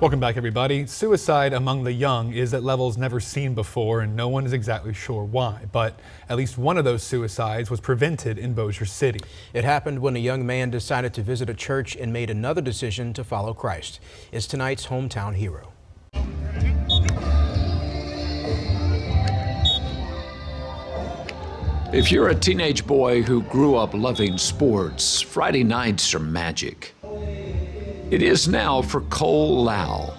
Welcome back, everybody. Suicide among the young is at levels never seen before, and no one is exactly sure why. But at least one of those suicides was prevented in Bossier City. It happened when a young man decided to visit a church and made another decision to follow Christ. It's tonight's hometown hero. If you're a teenage boy who grew up loving sports, Friday nights are magic. It is now for Cole Lau,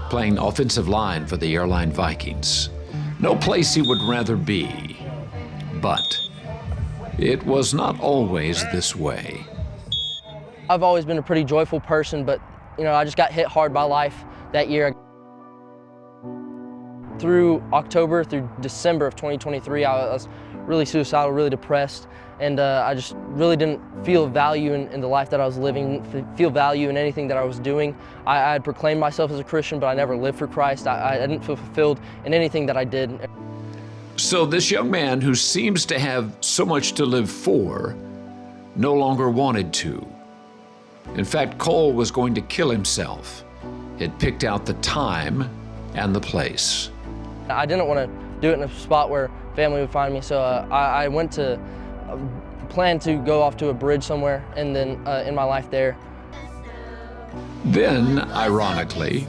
playing offensive line for the Airline Vikings. No place he would rather be, but it was not always this way. I've always been a pretty joyful person, but I just got hit hard by life that year. Through October through December of 2023, I was really suicidal, really depressed, and I just really didn't feel value in the life that I was living, feel value in anything that I was doing. I had proclaimed myself as a Christian, but I never lived for Christ. I didn't feel fulfilled in anything that I did. So this young man who seems to have so much to live for no longer wanted to. In fact, Cole was going to kill himself. He'd picked out the time and the place. I didn't want to do it in a spot where family would find me, so I went to plan to go off to a bridge somewhere and then end my life there. Then, ironically,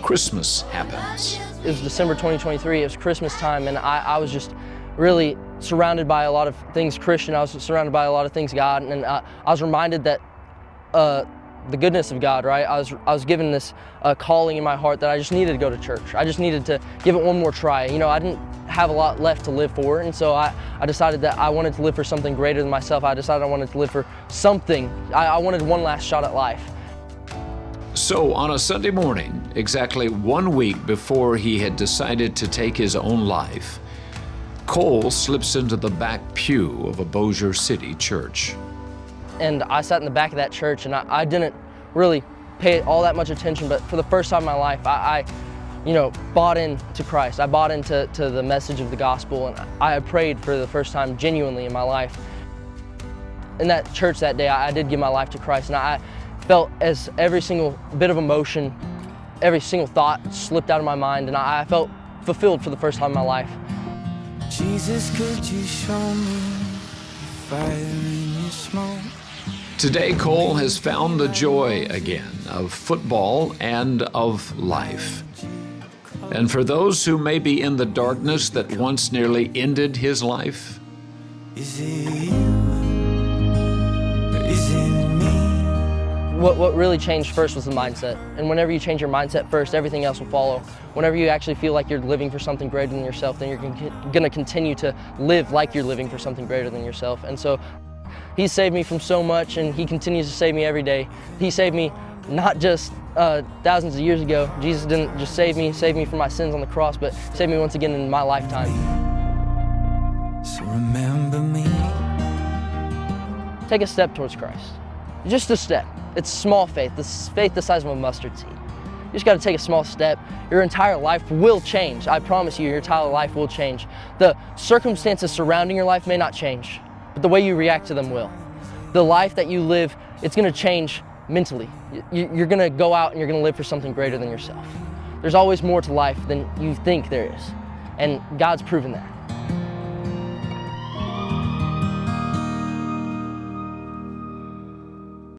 Christmas happens. It was December 2023, it was Christmas time, and I was just really surrounded by a lot of things Christian. I was surrounded by a lot of things God, and I was reminded that the goodness of God, right? I was given this calling in my heart that I just needed to go to church. I just needed to give it one more try. I didn't have a lot left to live for, and so I decided that I wanted to live for something greater than myself. I decided I wanted to live for something. I wanted one last shot at life. So on a Sunday morning, exactly 1 week before he had decided to take his own life, Cole slips into the back pew of a Bossier City church. And I sat in the back of that church, and I didn't really pay all that much attention, but for the first time in my life, I bought into Christ. I bought into the message of the gospel, and I prayed for the first time genuinely in my life. In that church that day, I did give my life to Christ, and I felt as every single bit of emotion, every single thought slipped out of my mind, and I felt fulfilled for the first time in my life. Jesus, could you show me fire in your smoke? Today, Cole has found the joy again of football and of life. And for those who may be in the darkness that once nearly ended his life, is it you? Is it me? What really changed first was the mindset. And whenever you change your mindset first, everything else will follow. Whenever you actually feel like you're living for something greater than yourself, then you're going to continue to live like you're living for something greater than yourself. And so He saved me from so much, and He continues to save me every day. He saved me not just thousands of years ago. Jesus didn't just save me from my sins on the cross, but saved me once again in my lifetime. So remember me. Take a step towards Christ. Just a step. It's small faith. This faith the size of a mustard seed. You just got to take a small step. Your entire life will change. I promise you, your entire life will change. The circumstances surrounding your life may not change, but the way you react to them will. The life that you live, it's going to change mentally. You're going to go out and you're going to live for something greater than yourself. There's always more to life than you think there is, and God's proven that.